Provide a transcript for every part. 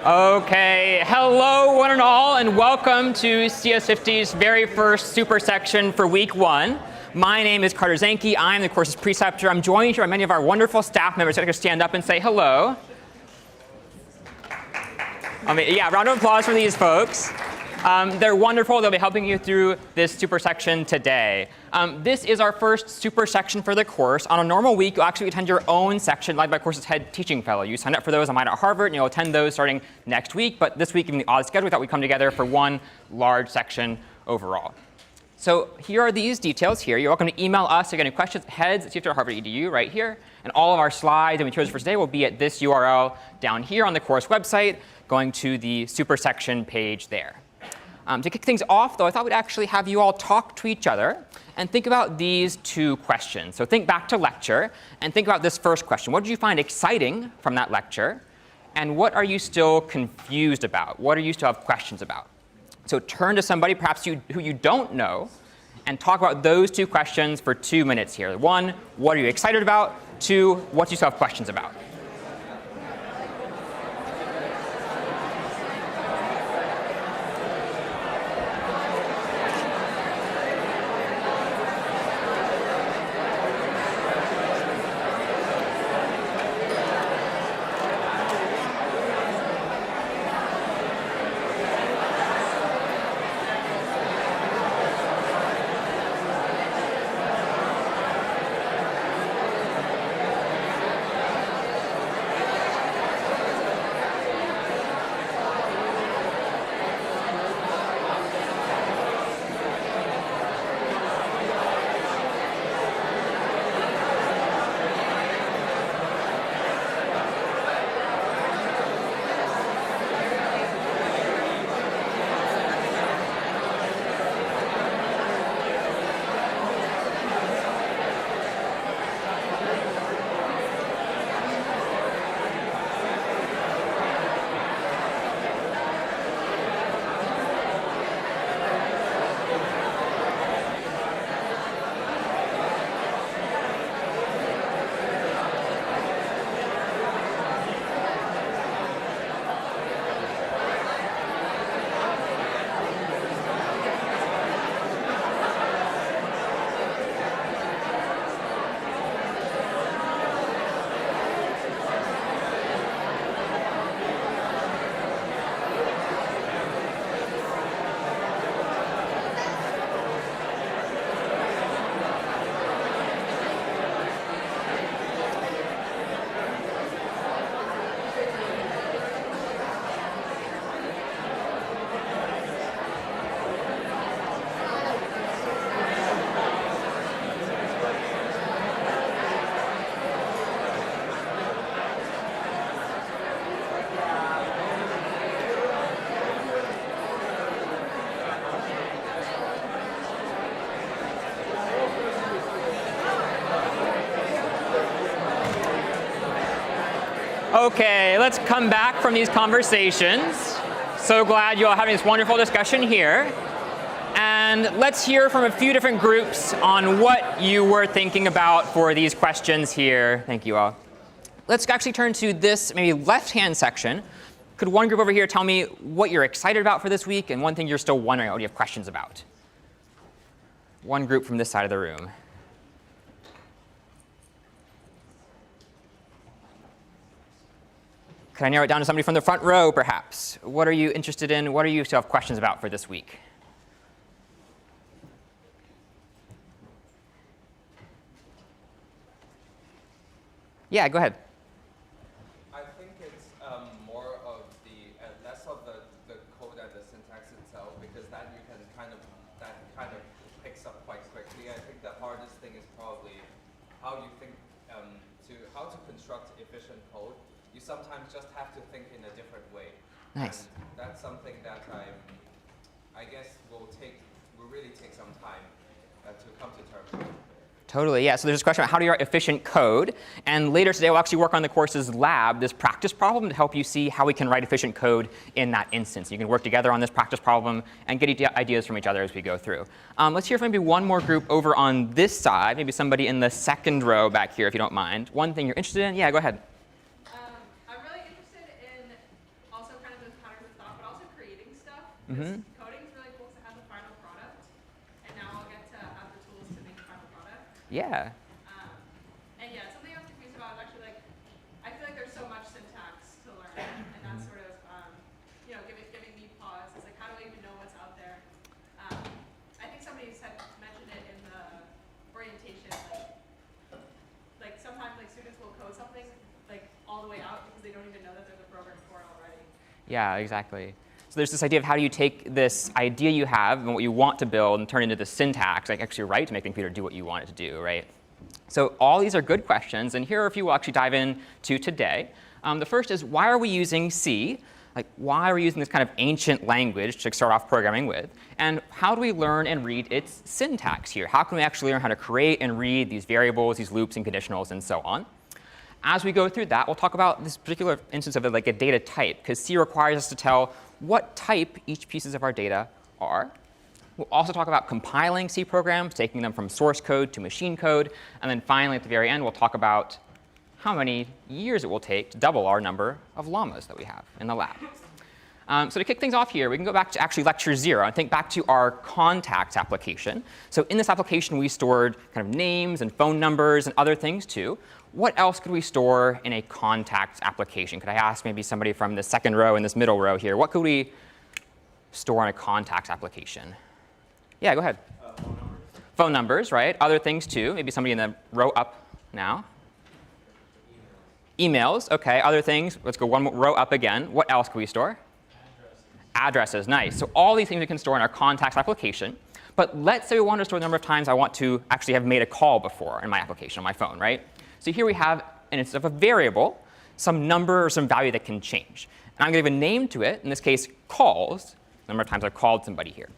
Okay, hello one and all, and welcome to CS50's very first Supersection for week 1. My name is Carter Zanke. I'm the course's preceptor. I'm joined here by many of our wonderful staff members. I'd like to stand up and say hello. Round of applause for these folks. They're wonderful. They'll be helping you through this Supersection today. This is our first Supersection for the course. On a normal week, you'll actually attend your own section led by course's head teaching fellow. You sign up for those on Mine at Harvard, and you'll attend those starting next week. But this week, given the odd schedule, we thought we'd come together for one large section overall. So here are these details here. You're welcome to email us if you have any questions, heads@cft.harvard.edu right here. And all of our slides and materials for today will be at this URL down here on the course website, going to the Supersection page there. To kick things off, though, I thought we'd actually have you all talk to each other and think about these two questions. So think back to lecture and think about this first question. What did you find exciting from that lecture? And what are you still confused about? What do you still have questions about? So turn to somebody, perhaps who you don't know, and talk about those two questions for 2 minutes here. 1, what are you excited about? 2, what do you still have questions about? OK, let's come back from these conversations. So glad you all having this wonderful discussion here. And let's hear from a few different groups on what you were thinking about for these questions here. Thank you all. Let's actually turn to this maybe left-hand section. Could one group over here tell me what you're excited about for this week and one thing you're still wondering what you have questions about? One group from this side of the room. Could I narrow it down to somebody from the front row, perhaps? What are you interested in? What do you still have questions about for this week? Yeah, go ahead. I think it's more of less of the code and the syntax itself, because that kind of picks up quite quickly. I think the hardest thing is probably how you think how to construct efficient code. You sometimes just have to think in a different way. Nice. And that's something that I guess will really take some time to come to terms with. Totally, yeah. So there's this question about how do you write efficient code. And later today, we'll actually work on the course's lab, this practice problem, to help you see how we can write efficient code in that instance. You can work together on this practice problem and get ideas from each other as we go through. Let's hear from maybe one more group over on this side, maybe somebody in the second row back here, if you don't mind. One thing you're interested in? Yeah, go ahead. I'm really interested in also kind of Because coding is really cool to have the final product, and now I'll get to have the tools to make the final product. Yeah. And yeah, something I'm confused about is actually like, I feel like there's so much syntax to learn, and that's sort of, giving me pause. It's like, how do I even know what's out there? I think somebody had mentioned it in the orientation, like sometimes like students will code something like all the way out because they don't even know that there's a program for it already. Yeah, exactly. So there's this idea of how do you take this idea you have and what you want to build and turn it into the syntax, like actually write to make the computer do what you want it to do, right? So all these are good questions, and here are a few we'll actually dive into today. The first is, why are we using C? Like, why are we using this kind of ancient language to start off programming with? And how do we learn and read its syntax here? How can we actually learn how to create and read these variables, these loops and conditionals, and so on? As we go through that, we'll talk about this particular instance of it, like a data type, because C requires us to tell what type each pieces of our data are. We'll also talk about compiling C programs, taking them from source code to machine code. And then finally, at the very end, we'll talk about how many years it will take to double our number of llamas that we have in the lab. So to kick things off here, we can go back to actually lecture 0 and think back to our contacts application. So in this application, we stored kind of names and phone numbers and other things too. What else could we store in a contacts application? Could I ask maybe somebody from the second row and this middle row here, what could we store in a contacts application? Yeah, go ahead. Phone numbers. Phone numbers, right? Other things too. Maybe somebody in the row up now. Emails, OK. Other things. Let's go one row up again. What else can we store? Addresses, nice. So all these things we can store in our contacts application. But let's say we want to store the number of times I want to actually have made a call before in my application on my phone, right? So here we have an instance of a variable, some number or some value that can change. And I'm going to give a name to it, in this case, calls, the number of times I've called somebody here.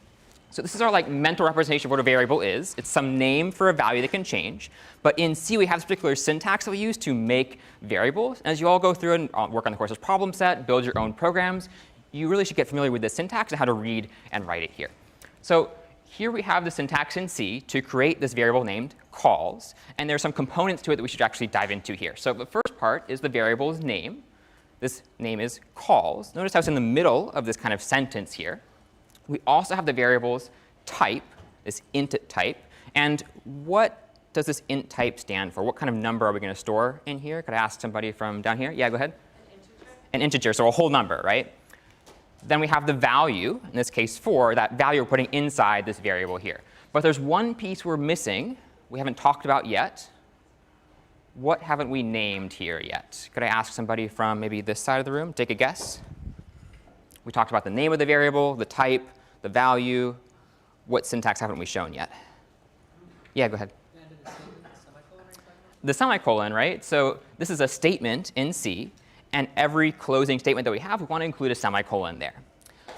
So this is our mental representation of what a variable is. It's some name for a value that can change. But in C, we have this particular syntax that we use to make variables. And as you all go through and work on the course's problem set, build your own programs, you really should get familiar with the syntax and how to read and write it here. So here we have the syntax in C to create this variable named calls. And there's some components to it that we should actually dive into here. So the first part is the variable's name. This name is calls. Notice how it's in the middle of this kind of sentence here. We also have the variable's type, this int type. And what does this int type stand for? What kind of number are we going to store in here? Could I ask somebody from down here? Yeah, go ahead. An integer. An integer, so a whole number, right? Then we have the value, in this case 4, that value we're putting inside this variable here. But there's one piece we're missing we haven't talked about yet. What haven't we named here yet? Could I ask somebody from maybe this side of the room? Take a guess. We talked about the name of the variable, the type, the value. What syntax haven't we shown yet? Yeah, go ahead. The semicolon, right? So this is a statement in C. And every closing statement that we have, we want to include a semicolon there.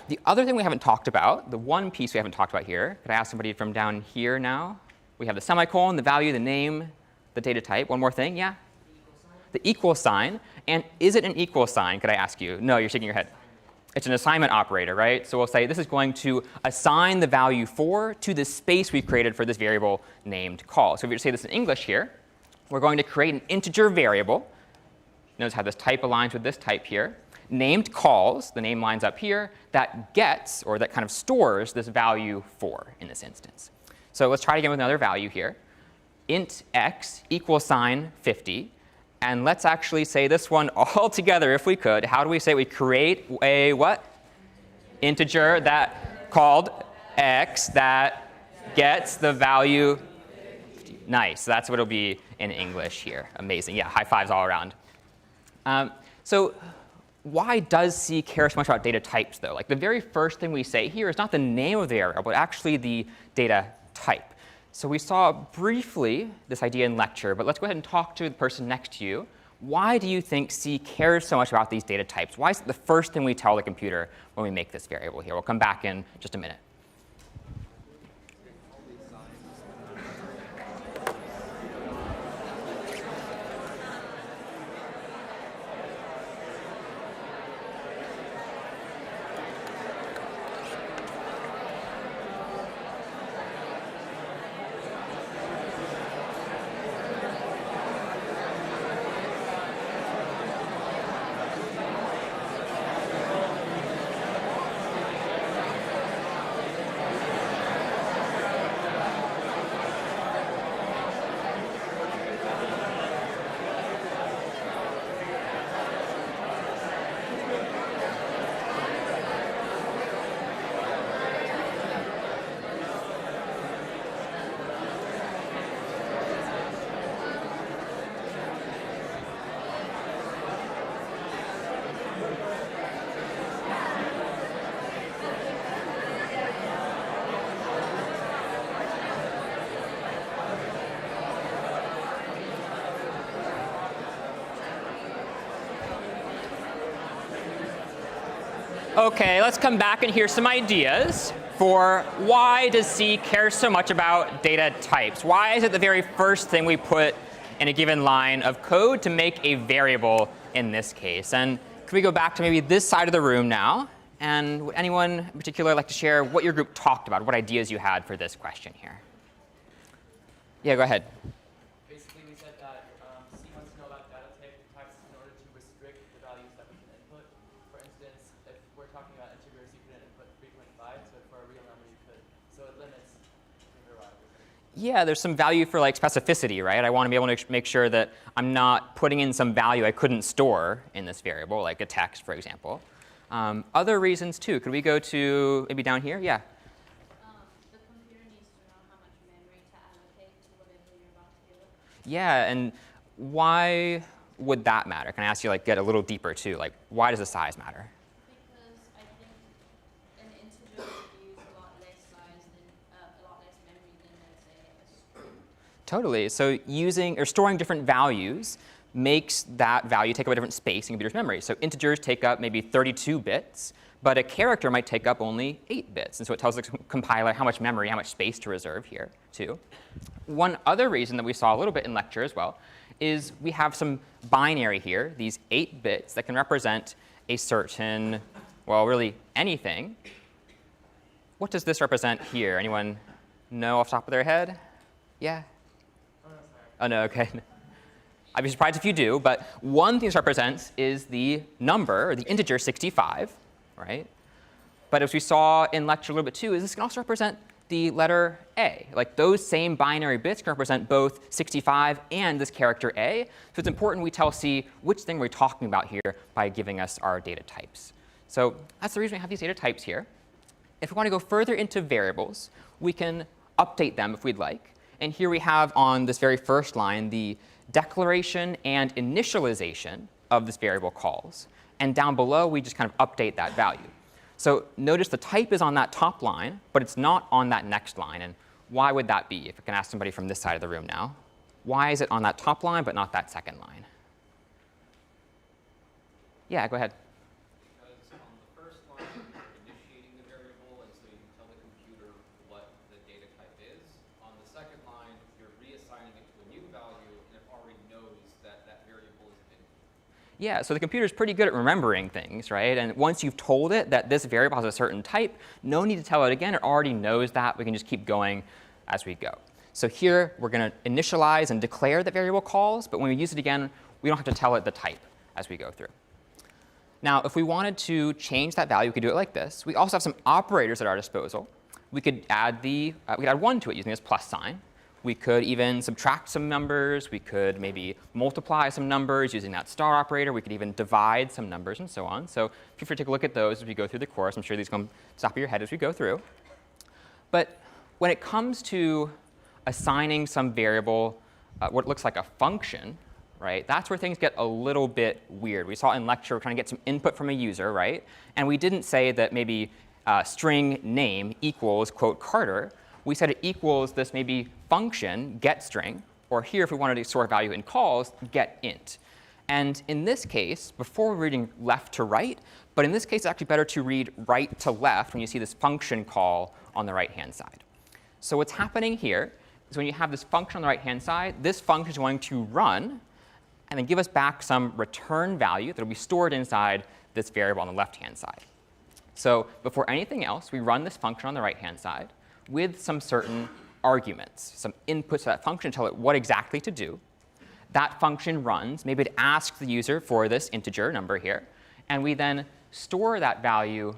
The other thing we haven't talked about, the one piece we haven't talked about here, could I ask somebody from down here now? We have the semicolon, the value, the name, the data type. One more thing, yeah? The equal sign. And is it an equal sign, could I ask you? No, you're shaking your head. It's an assignment operator, right? So we'll say this is going to assign the value 4 to the space we've created for this variable named call. So if we say this in English here, we're going to create an integer variable. Notice how this type aligns with this type here, named calls, the name lines up here, that gets, or that kind of stores this value 4 in this instance. So let's try it again with another value here. Int x equals sign 50. And let's actually say this one all together if we could. How do we say we create a what? Integer that called x that gets the value 50. Nice. So that's what it'll be in English here. Amazing. Yeah, high fives all around. So why does C care so much about data types, though? Like the very first thing we say here is not the name of the variable, but actually the data type. So we saw briefly this idea in lecture, but let's go ahead and talk to the person next to you. Why do you think C cares so much about these data types? Why is it the first thing we tell the computer when we make this variable here? We'll come back in just a minute. OK, let's come back and hear some ideas for why does C care so much about data types? Why is it the very first thing we put in a given line of code to make a variable in this case? And could we go back to maybe this side of the room now? And would anyone in particular like to share what your group talked about, what ideas you had for this question here? Yeah, go ahead. Basically, we said that C wants to know about data types in order to restrict the values that we can input. For instance, if we're talking about integers, you couldn't input 3.5. So for a real number, you could. So it limits the variety. Yeah, there's some value for like specificity, right? I want to be able to make sure that I'm not putting in some value I couldn't store in this variable, like a text, for example. Other reasons, too. Could we go to maybe down here? Yeah. The computer needs to know how much memory to allocate to whatever you're about to give it. Yeah, and why would that matter? Can I ask you, like, get a little deeper, too? Like, why does the size matter? Because I think an integer would use a lot less size than a lot less memory than, let's say, a string. Totally. So using or storing different values makes that value take up a different space in computer's memory. So integers take up maybe 32 bits, but a character might take up only 8 bits. And so it tells the compiler how much memory, how much space to reserve here, too. One other reason that we saw a little bit in lecture as well is we have some binary here, these 8 bits that can represent a certain, well, really anything. What does this represent here? Anyone know off the top of their head? Yeah? Oh, no, OK. I'd be surprised if you do, but one thing this represents is the number, or the integer 65, right? But as we saw in lecture a little bit too, is this can also represent the letter A. Like those same binary bits can represent both 65 and this character A. So it's important we tell C which thing we're talking about here by giving us our data types. So that's the reason we have these data types here. If we want to go further into variables, we can update them if we'd like. And here we have on this very first line the declaration and initialization of this variable calls. And down below, we just kind of update that value. So notice the type is on that top line, but it's not on that next line. And why would that be? If I can ask somebody from this side of the room now. Why is it on that top line, but not that second line? Yeah, go ahead. Because on the first line, you're initiating the variable, and so you can tell the computer what the data type is. On the second line, you're reassigning it to a new value, and it already knows that that variable is an input. Yeah, so the computer's pretty good at remembering things, right? And once you've told it that this variable has a certain type, no need to tell it again. It already knows that. We can just keep going as we go. So here, we're going to initialize and declare that variable calls. But when we use it again, we don't have to tell it the type as we go through. Now, if we wanted to change that value, we could do it like this. We also have some operators at our disposal. We could add 1 to it using this plus sign. We could even subtract some numbers. We could maybe multiply some numbers using that star operator. We could even divide some numbers and so on. So feel free to take a look at those as we go through the course. I'm sure these come to the top of your head as we go through. But when it comes to assigning some variable, what looks like a function, right, that's where things get a little bit weird. We saw in lecture, we're trying to get some input from a user, right? And we didn't say that maybe string name equals, quote, Carter. We said it equals this maybe function, getString, or here, if we wanted to store value in calls, getInt. And in this case, before we're reading left to right, but in this case, it's actually better to read right to left when you see this function call on the right-hand side. So what's happening here is when you have this function on the right-hand side, this function is going to run and then give us back some return value that will be stored inside this variable on the left-hand side. So before anything else, we run this function on the right-hand side with some certain arguments, some inputs to that function to tell it what exactly to do. That function runs. Maybe it asks the user for this integer number here. And we then store that value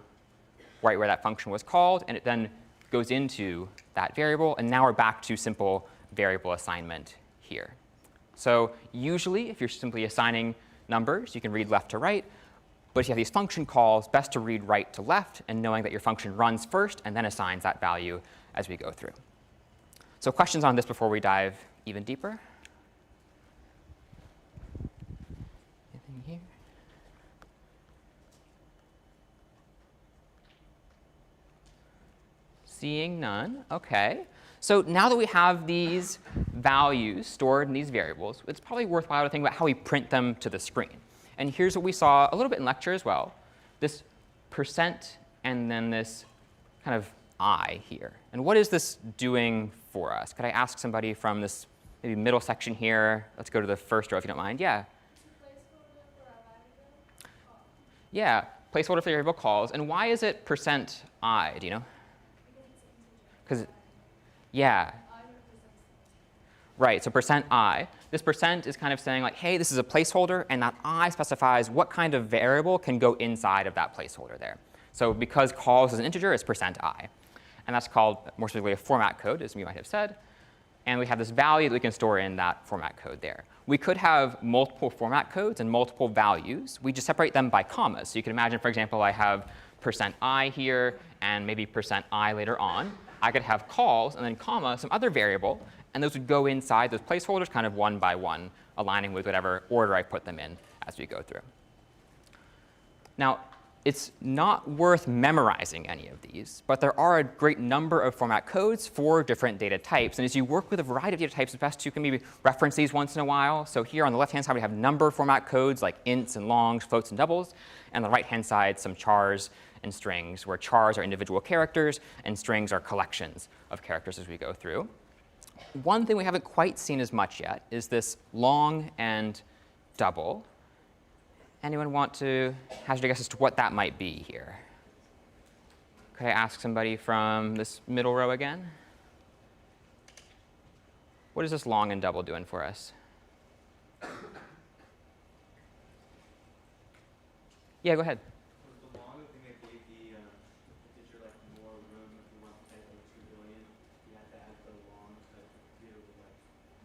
right where that function was called. And it then goes into that variable. And now we're back to simple variable assignment here. So usually, if you're simply assigning numbers, you can read left to right. But if you have these function calls, best to read right to left, and knowing that your function runs first and then assigns that value as we go through. So questions on this before we dive even deeper? Anything here? Seeing none. OK. So now that we have these values stored in these variables, it's probably worthwhile to think about how we print them to the screen. And here's what we saw a little bit in lecture as well. This percent and then this kind of I here. And what is this doing for us? Could I ask somebody from this maybe middle section here? Let's go to the first row if you don't mind. Yeah. Yeah, placeholder for variable calls. And why is it percent I? Do you know? Because, yeah. Right, so percent I. This percent is kind of saying like, hey, this is a placeholder, and that I specifies what kind of variable can go inside of that placeholder there. So because calls is an integer, it's percent I. And that's called, more specifically, a format code, as you might have said. And we have this value that we can store in that format code there. We could have multiple format codes and multiple values. We just separate them by commas. So you can imagine, for example, I have percent I here and maybe percent I later on. I could have calls and then comma, some other variable, and those would go inside those placeholders kind of one by one, aligning with whatever order I put them in as we go through. Now, it's not worth memorizing any of these, but there are a great number of format codes for different data types. And as you work with a variety of data types, it's best to maybe reference these once in a while. So here on the left-hand side, we have number format codes like ints and longs, floats and doubles. And on the right-hand side, some chars and strings, where chars are individual characters and strings are collections of characters as we go through. One thing we haven't quite seen as much yet is this long and double. Anyone want to hazard a guess as to what that might be here? Could I ask somebody from this middle row again? What is this long and double doing for us? Yeah, go ahead. Was the long thing that gave the integer like more room if you want to type like 2 billion? You have to add the long to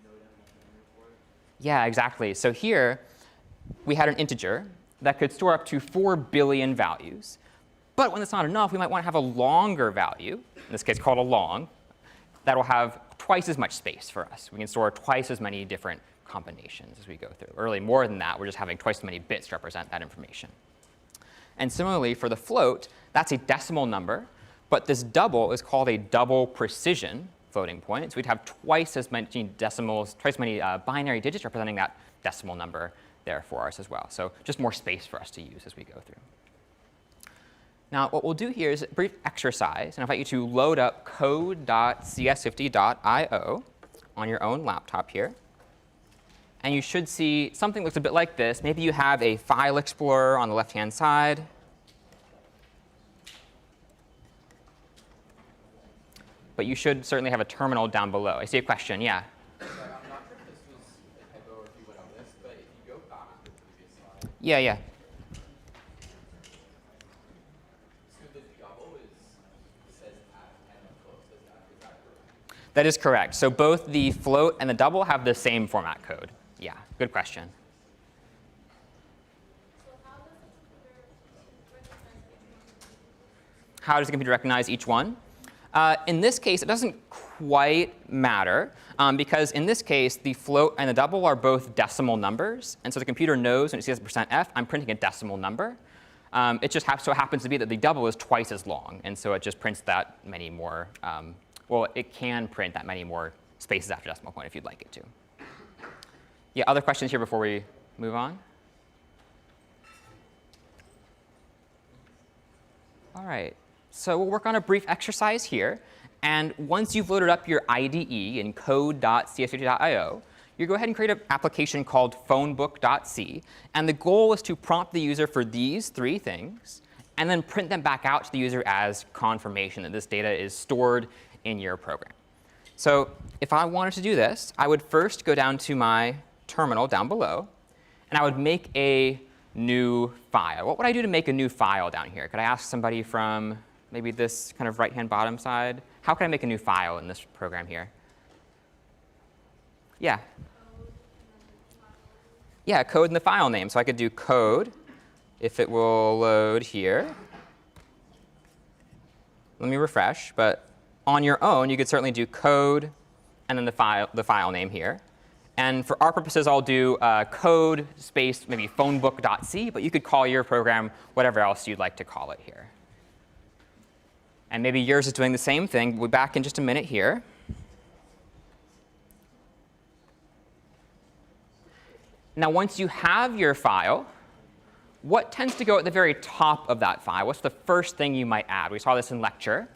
know that much memory for it? Yeah, exactly. So here, we had an integer that could store up to 4 billion values. But when that's not enough, we might want to have a longer value, in this case called a long, that will have twice as much space for us. We can store twice as many different combinations as we go through. Or really more than that, we're just having twice as many bits to represent that information. And similarly, for the float, that's a decimal number. But this double is called a double precision floating point. So we'd have twice as many decimals, twice as many binary digits representing that decimal number there for us as well. So just more space for us to use as we go through. Now, what we'll do here is a brief exercise, and I invite you to load up code.cs50.io on your own laptop here. And you should see something that looks a bit like this. Maybe you have a file explorer on the left-hand side. But you should certainly have a terminal down below. I see a question. Yeah? Sorry, I'm not sure if this was a typo or if you went on this, but if you go back to the previous slide, Yeah. so the double says at and the float says at. Is that correct? That is correct. So both the float and the double have the same format code. Yeah, good question. How does the computer recognize each one? In this case, it doesn't quite matter, because in this case, the float and the double are both decimal numbers. And so the computer knows when it sees %f, I'm printing a decimal number. It just so happens to be that the double is twice as long. And so it just prints that many more. Well, it can print that many more spaces after decimal point if you'd like it to. Yeah, other questions here before we move on? All right. So we'll work on a brief exercise here. And once you've loaded up your IDE in code.cs50.io, you go ahead and create an application called phonebook.c. And the goal is to prompt the user for these 3 things, and then print them back out to the user as confirmation that this data is stored in your program. So if I wanted to do this, I would first go down to my terminal down below, and I would make a new file. What would I do to make a new file down here? Could I ask somebody from maybe this kind of right-hand bottom side? How can I make a new file in this program here? Yeah. Yeah, code in the file name. So I could do code, if it will load here. Let me refresh. But on your own, you could certainly do code and then the file name here. And for our purposes, I'll do code space maybe phonebook.c, but you could call your program whatever else you'd like to call it here. And maybe yours is doing the same thing. We'll be back in just a minute here. Now, once you have your file, what tends to go at the very top of that file? What's the first thing you might add? We saw this in lecture.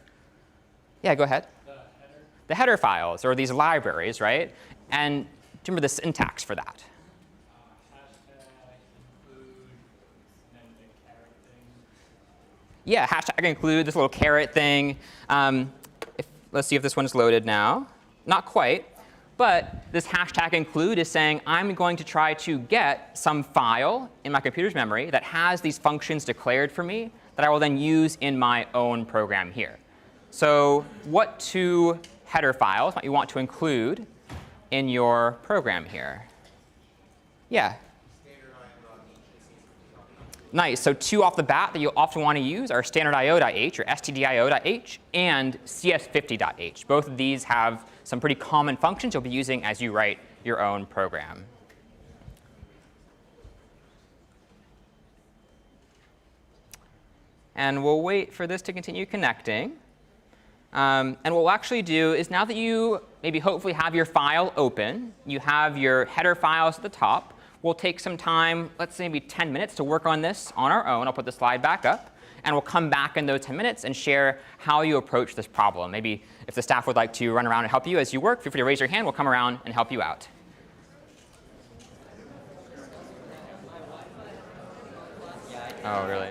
Yeah, go ahead. The header files, or these libraries, right? And do you remember the syntax for that? Hashtag include, and then the caret thing. Yeah, hashtag include, this little caret thing. Let's see if this one's loaded now. Not quite. But this hashtag include is saying I'm going to try to get some file in my computer's memory that has these functions declared for me that I will then use in my own program here. So what two header files might you want to include in your program here? Yeah. Nice. So two off the bat that you often want to use are standardio.h or stdio.h and CS50.h. Both of these have some pretty common functions you'll be using as you write your own program. And we'll wait for this to continue connecting. And what we'll actually do is now that you maybe hopefully have your file open, you have your header files at the top, we'll take some time, let's say maybe 10 minutes to work on this on our own. I'll put the slide back up. And we'll come back in those 10 minutes and share how you approach this problem. Maybe if the staff would like to run around and help you as you work, feel free to raise your hand. We'll come around and help you out. Oh, really?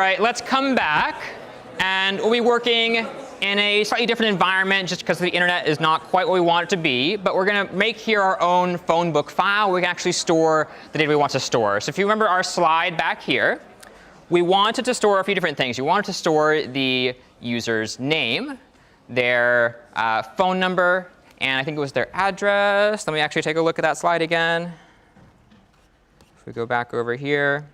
right, let's come back. And we'll be working in a slightly different environment just because the internet is not quite what we want it to be. But we're going to make here our own phone book file. We can actually store the data we want to store. So if you remember our slide back here, we wanted to store a few different things. We wanted to store the user's name, their phone number, and I think it was their address. Let me actually take a look at that slide again. If we go back over here,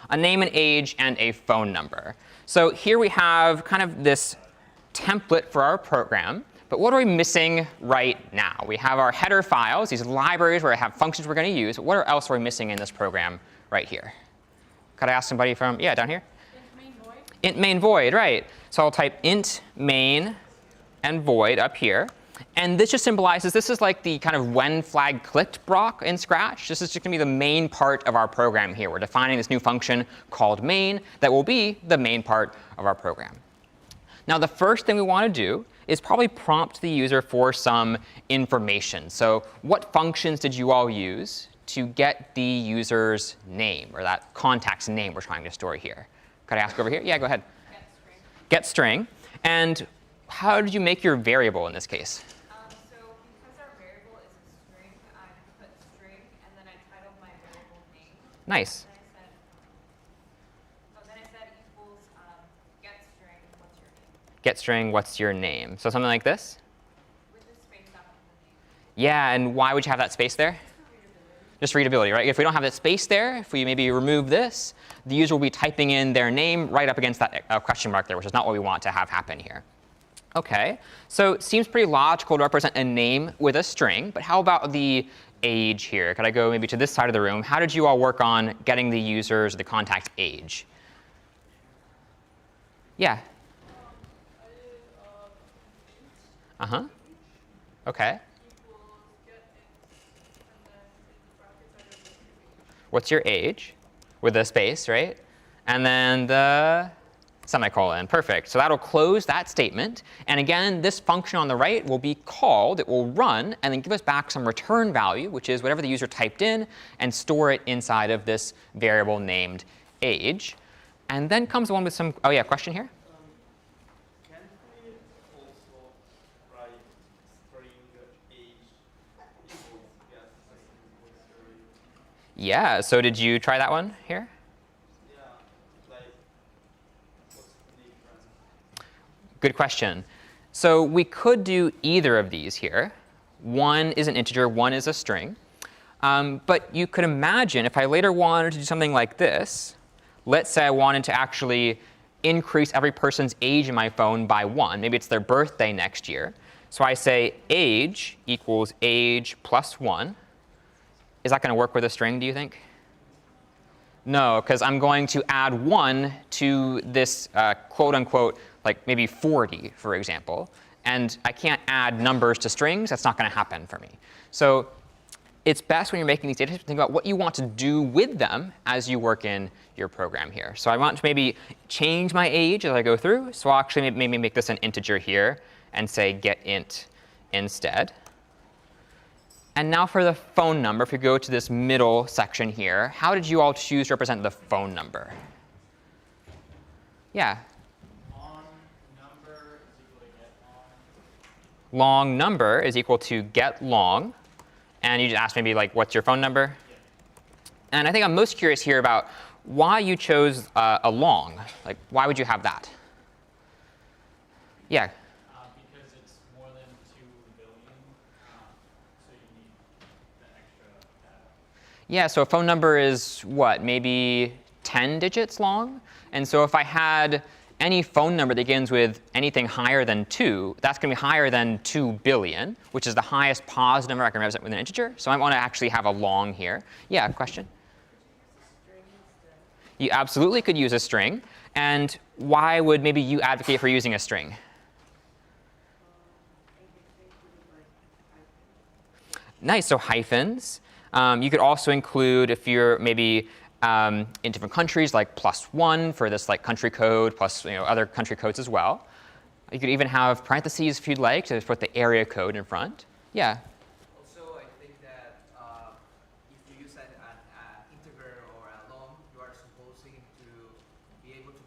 a name and age and a phone number. So here we have kind of this template for our program. But what are we missing right now? We have our header files, these libraries where I have functions we're going to use. But what else are we missing in this program right here? Could I ask somebody from, yeah, down here? Int main void. Int main void, right. So I'll type int main and void up here. And this just symbolizes, this is like the kind of when flag clicked block in Scratch. This is just going to be the main part of our program here. We're defining this new function called main that will be the main part of our program. Now, the first thing we want to do is probably prompt the user for some information. So what functions did you all use to get the user's name, or that contact's name we're trying to store here? Could I ask over here? Yeah, go ahead. Get string. And how did you make your variable in this case? So because our variable is a string, I put string, and then I titled my variable name. Nice. Then I said equals get string, what's your name? Get string, what's your name? So something like this? With the space after the name. Yeah, and why would you have that space there? Just readability, right? If we don't have that space there, if we maybe remove this, the user will be typing in their name right up against that question mark there, which is not what we want to have happen here. OK, so it seems pretty logical to represent a name with a string. But how about the age here? Could I go maybe to this side of the room? How did you all work on getting the user's, the contact's age? Yeah. Uh-huh. OK. What's your age? With a space, right? And then the semicolon. Perfect. So that'll close that statement. And again, this function on the right will be called. It will run and then give us back some return value, which is whatever the user typed in, and store it inside of this variable named age. And then comes the one with some, oh yeah, question here? Can we also write string age equals yes, Yeah, so did you try that one here? yeah, like what's the difference? Good question. So we could do either of these here. One is an integer, one is a string. But you could imagine if I later wanted to do something like this, let's say I wanted to actually increase every person's age in my phone by 1. Maybe it's their birthday next year. So I say age equals age plus 1. Is that going to work with a string, do you think? No, because I'm going to add 1 to this quote unquote, like maybe 40, for example. And I can't add numbers to strings. That's not going to happen for me. So it's best when you're making these data types to think about what you want to do with them as you work in your program here. So I want to maybe change my age as I go through. So I'll actually maybe make this an integer here and say get int instead. And now for the phone number, if you go to this middle section here, how did you all choose to represent the phone number? Yeah. Long number is equal to get long. And you just asked maybe, like, what's your phone number? Yeah. And I think I'm most curious here about why you chose a long. Like, why would you have that? Yeah. Because it's more than 2 billion, so you need the extra data. Yeah, so a phone number is what, maybe 10 digits long? And so if I had any phone number that begins with anything higher than 2, that's going to be higher than 2 billion, which is the highest positive number I can represent with an integer. So I want to actually have a long here. Yeah, question? You absolutely could use a string. And why would maybe you advocate for using a string? Nice, so hyphens. You could also include, if you're maybe in different countries, like +1 for this like country code, plus other country codes as well. You could even have parentheses if you'd like to put the area code in front. Yeah. Also, I think that if you use an integer or a long, you are supposing to be able to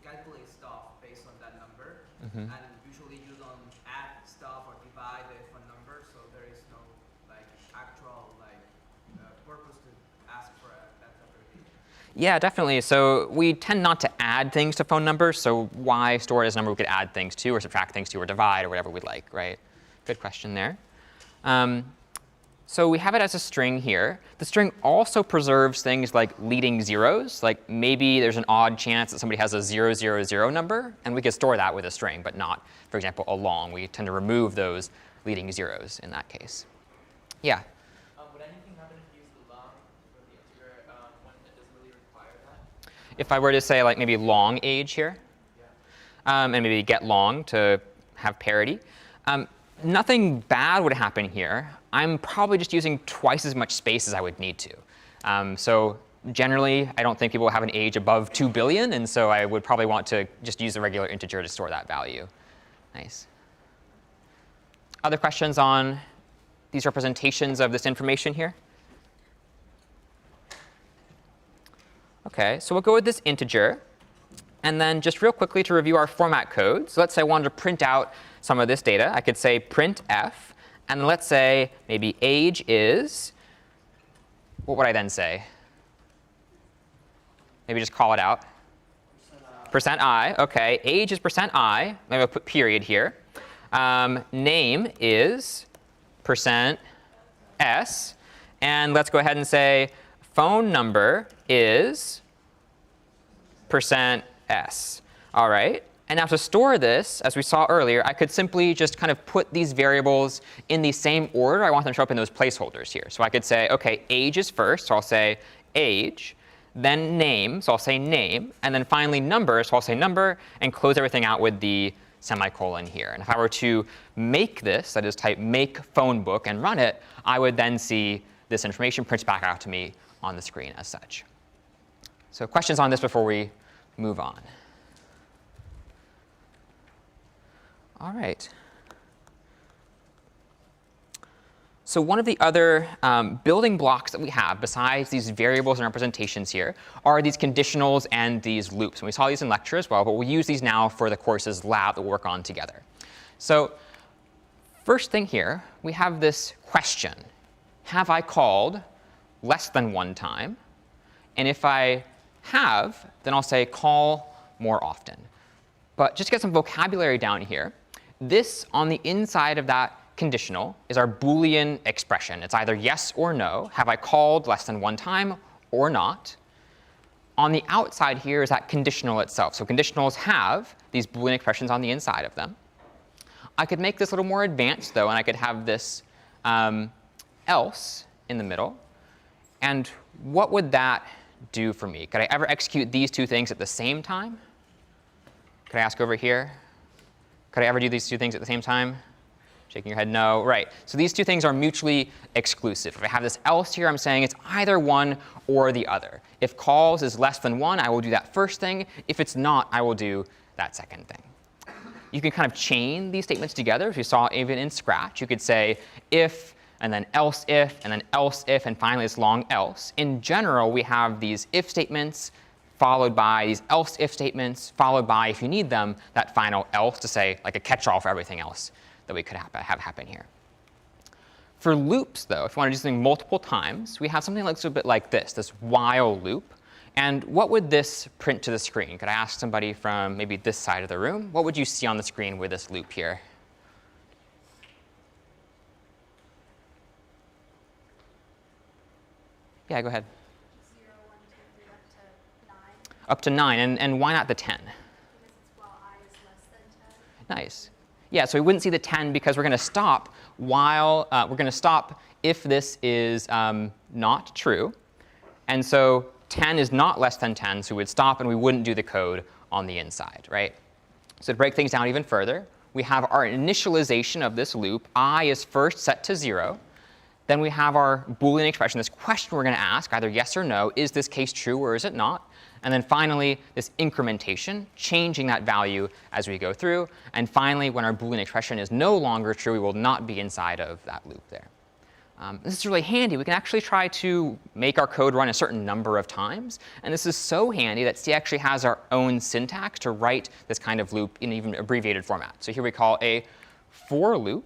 And usually you don't add stuff or divide the phone number, so there is no like actual purpose to ask for that separately. Yeah, definitely. So we tend not to add things to phone numbers. So why store it as a number we could add things to or subtract things to or divide or whatever we'd like, right? Good question there. So we have it as a string here. The string also preserves things like leading zeros. Like maybe there's an odd chance that somebody has a 000 number, and we could store that with a string, but not, for example, a long. We tend to remove those leading zeros in that case. Yeah? Would anything happen if you use the long for the integer when it doesn't really require that? If I were to say like maybe long age here, and maybe get long to have parity, nothing bad would happen here. I'm probably just using twice as much space as I would need to. So generally, I don't think people will have an age above 2 billion, and so I would probably want to just use a regular integer to store that value. Nice. Other questions on these representations of this information here? OK, so we'll go with this integer. And then just real quickly to review our format code. So let's say I wanted to print out some of this data. I could say printf. And let's say maybe age is, what would I then say? Maybe just call it out. %i. OK, age is %i. Maybe I'll put period here. Name is %s. And let's go ahead and say phone number is %s. All right. And now to store this, as we saw earlier, I could simply just kind of put these variables in the same order I want them to show up in those placeholders here. So I could say, OK, age is first, so I'll say age, then name, so I'll say name, and then finally number, so I'll say number, and close everything out with the semicolon here. And if I were to make this, that is type make phone book and run it, I would then see this information prints back out to me on the screen as such. So questions on this before we move on? All right. So one of the other building blocks that we have, besides these variables and representations here, are these conditionals and these loops. And we saw these in lecture as well, but we'll use these now for the course's lab that we'll work on together. So first thing here, we have this question. Have I called less than one time? And if I have, then I'll say call more often. But just to get some vocabulary down here, this on the inside of that conditional is our Boolean expression. It's either yes or no. Have I called less than one time or not? On the outside here is that conditional itself. So conditionals have these Boolean expressions on the inside of them. I could make this a little more advanced, though, and I could have this else in the middle. And what would that do for me? Could I ever execute these two things at the same time? Could I ask over here? Could I ever do these two things at the same time? Shaking your head, no. Right. So these two things are mutually exclusive. If I have this else here, I'm saying it's either one or the other. If calls is less than one, I will do that first thing. If it's not, I will do that second thing. You can kind of chain these statements together. As we saw even in Scratch, you could say if, and then else if, and then else if, and finally this long else. In general, we have these if statements followed by these else if statements, followed by, if you need them, that final else to say like a catch-all for everything else that we could have happen here. For loops, though, if you want to do something multiple times, we have something like, a bit like this while loop. And what would this print to the screen? Could I ask somebody from maybe this side of the room? What would you see on the screen with this loop here? Yeah, go ahead. 0, 1, 2, 3, up to 9. Up to 9. And why not the 10? Because it's while I is less than 10. Nice. Yeah, so we wouldn't see the 10 because we're going to stop while we're going to stop if this is not true. And so 10 is not less than 10, so we would stop and we wouldn't do the code on the inside, right? So to break things down even further, we have our initialization of this loop. I is first set to 0. Then we have our Boolean expression, this question we're going to ask, either yes or no. Is this case true or is it not? And then finally, this incrementation, changing that value as we go through. And finally, when our Boolean expression is no longer true, we will not be inside of that loop there. This is really handy. We can actually try to make our code run a certain number of times. And this is so handy that C actually has our own syntax to write this kind of loop in even abbreviated format. So here we call a for loop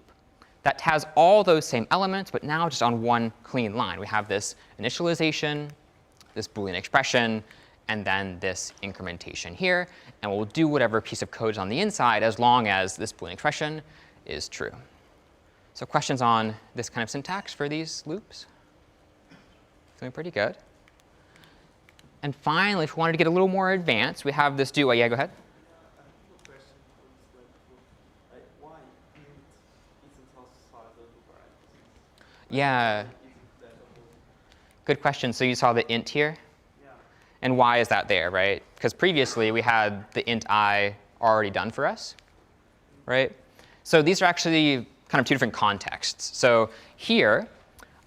that has all those same elements, but now just on one clean line. We have this initialization, this Boolean expression, and then this incrementation here. And we'll do whatever piece of code is on the inside as long as this Boolean expression is true. So questions on this kind of syntax for these loops? Feeling pretty good. And finally, if we wanted to get a little more advanced, we have this do. Yeah, go ahead. Yeah. Good question. So you saw the int here? Yeah. And why is that there, right? Because previously we had the int I already done for us, right? So these are actually kind of two different contexts. So here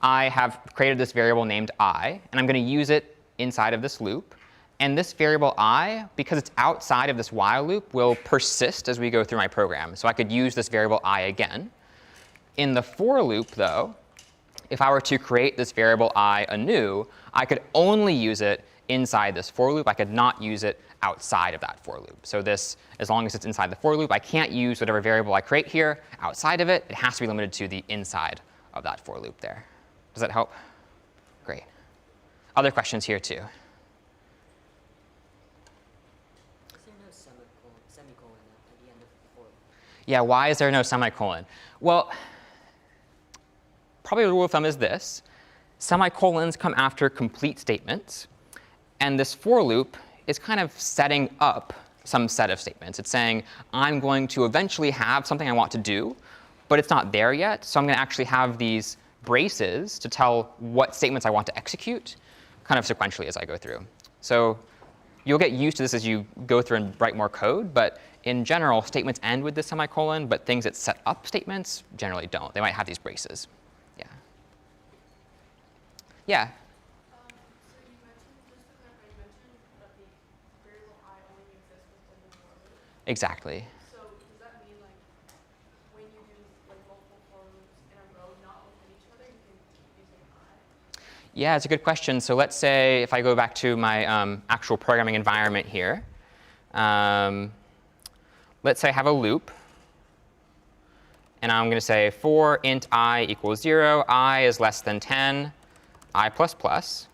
I have created this variable named I, and I'm going to use it inside of this loop. And this variable I, because it's outside of this while loop, will persist as we go through my program. So I could use this variable I again. In the for loop, though, if I were to create this variable I anew, I could only use it inside this for loop. I could not use it outside of that for loop. So this, as long as it's inside the for loop, I can't use whatever variable I create here outside of it. It has to be limited to the inside of that for loop there. Does that help? Great. Other questions here, too? Is there no semicolon at the end of the for loop? Yeah, why is there no semicolon? Well, probably the rule of thumb is this. Semicolons come after complete statements. And this for loop is kind of setting up some set of statements. It's saying, I'm going to eventually have something I want to do, but it's not there yet. So I'm going to actually have these braces to tell what statements I want to execute kind of sequentially as I go through. So you'll get used to this as you go through and write more code. But in general, statements end with this semicolon. But things that set up statements generally don't. They might have these braces. Yeah. Yeah. Exactly. So does that mean like when you do like multiple for loops in a row, not within each other, you can keep using I? Yeah, it's a good question. So let's say if I go back to my actual programming environment here, let's say I have a loop. And I'm going to say for int I equals 0, I is less than 10, I plus plus.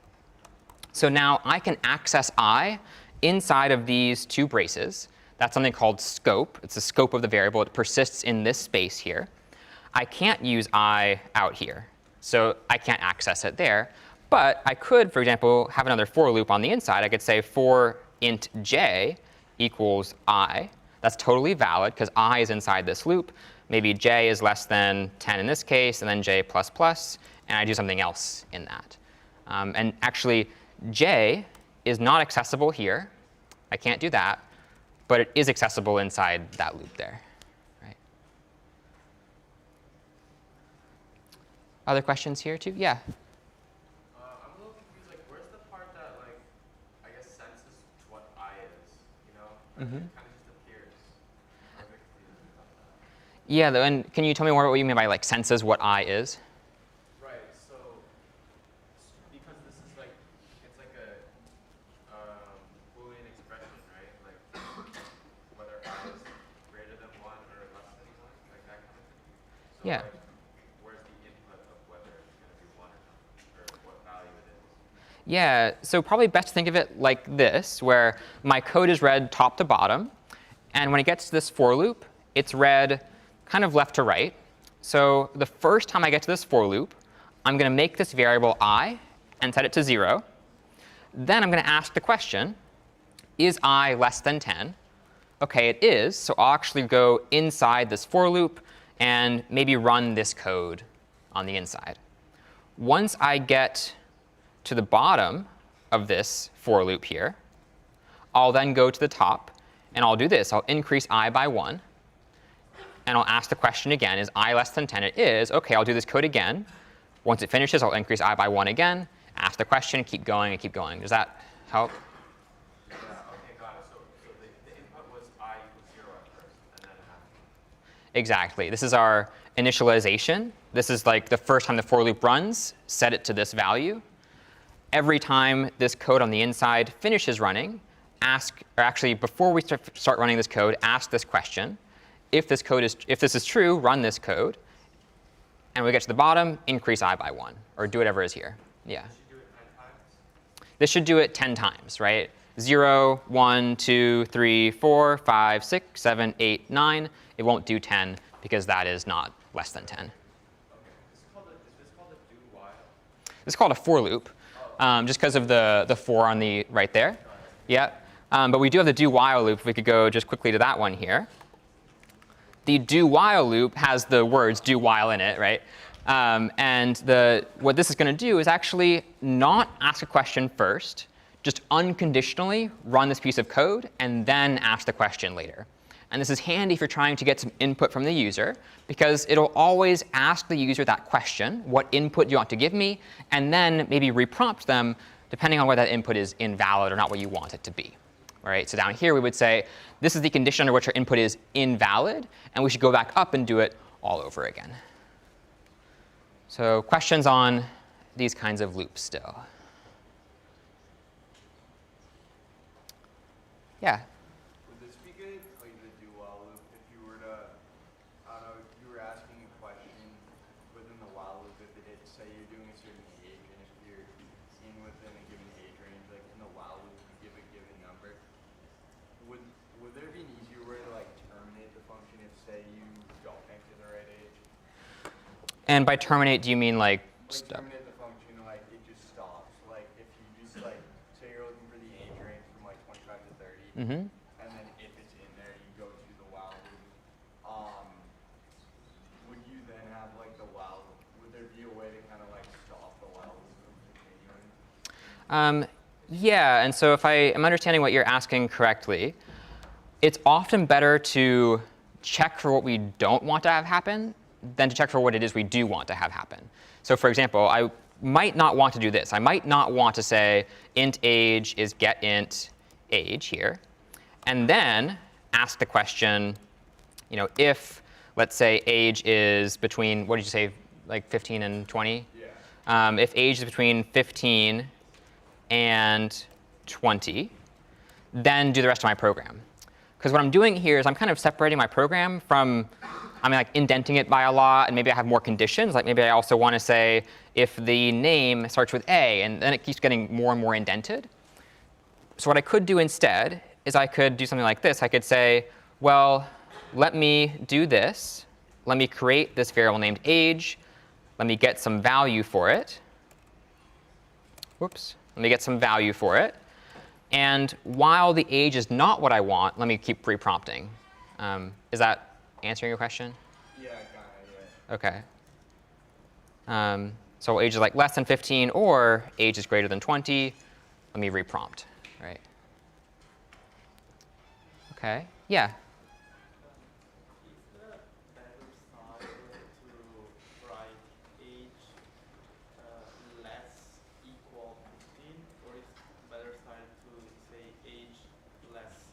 So now I can access I inside of these two braces. That's something called scope. It's the scope of the variable. It persists in this space here. I can't use I out here. So I can't access it there. But I could, for example, have another for loop on the inside. I could say for int j equals I. That's totally valid, because I is inside this loop. Maybe j is less than 10 in this case, and then j plus plus. And I do something else in that. And actually, j is not accessible here. I can't do that. But it is accessible inside that loop there. Right? Other questions here, too? Yeah? I'm a little confused. Like, where's the part that, like, I guess senses what I is, you know? Like, it kind of just appears. I'm a bit confused about that. Yeah, and can you tell me more about what you mean by, like, senses what I is? Right. So, because this is like, it's like a Boolean expression, right? Like, whether I is greater than 1 or less than 1, like that kind of thing. So, Yeah. like, where's the input of whether it's going to be 1 or not, or what value it is? Yeah, so probably best to think of it like this, where my code is read top to bottom. And when it gets to this for loop, it's read kind of left to right. So the first time I get to this for loop, I'm going to make this variable I and set it to 0. Then I'm going to ask the question, is I less than 10? OK, it is. So I'll actually go inside this for loop and maybe run this code on the inside. Once I get to the bottom of this for loop here, I'll then go to the top. And I'll do this. I'll increase I by 1. And I'll ask the question again, is I less than 10? It is. OK, I'll do this code again. Once it finishes, I'll increase I by 1 again, ask the question, keep going, and keep going. Does that help? Yeah, OK, got it. So the input was I equals 0 at first, and then it happened. Exactly. This is our initialization. this is like the first time the for loop runs, set it to this value. Every time this code on the inside finishes running, before we start running this code, ask this question. If this is true, run this code. And when we get to the bottom, increase I by 1, or do whatever is here. Yeah. This should do it 10 times, right? 0, 1, 2, 3, 4, 5, 6, 7, 8, 9. It won't do 10 because that is not less than 10. Okay. Is this called a do while? This is called a for loop, just because of the for on the right there. Yeah. But we do have the do while loop. If we could go just quickly to that one here. The do while loop has the words do while in it, right? And what this is going to do is actually not ask a question first, just unconditionally run this piece of code, and then ask the question later. And this is handy if you're trying to get some input from the user, because it'll always ask the user that question, what input do you want to give me, and then maybe reprompt them depending on whether that input is invalid or not what you want it to be. Right? So down here we would say, this is the condition under which our input is invalid, and we should go back up and do it all over again. So questions on these kinds of loops still? Yeah? Would this be good, like the do while loop, if you were to, I don't know, if you were asking a question within the while loop, if it is, say you're doing a certain age, and if you're in within a given age range, like in the while loop, you give a given number. Would there be an easier way to like terminate the function if, say, you don't enter the right age? And by terminate, do you mean like Terminate the function, like it just stops. Like if you just like, say you're looking for the age range from like 25 to 30, and then if it's in there, you go to the while loop. Would you then have like the while loop? Would there be a way to kind of like stop the while loop from continuing? Yeah, and so if I am understanding what you're asking correctly, it's often better to check for what we don't want to have happen than to check for what it is we do want to have happen. So for example, I might not want to do this. I might not want to say int age is get int age here, and then ask the question, if, let's say, age is between, what did you say, like 15 and 20? Yeah. If age is between 15 and 20, then do the rest of my program. Because what I'm doing here is I'm kind of separating my program from, like indenting it by a lot, and maybe I have more conditions. Like maybe I also want to say if the name starts with A, and then it keeps getting more and more indented. So what I could do instead is I could do something like this. I could say, well, let me do this. Let me create this variable named age. Let me get some value for it. Whoops. Let me get some value for it. And while the age is not what I want, let me keep reprompting. Is that answering your question? Yeah, kind of, yeah. OK. So age is like less than 15, or age is greater than 20. Let me reprompt, right? OK, yeah? Is the better side to write age less equal 15, or is the better side to say age less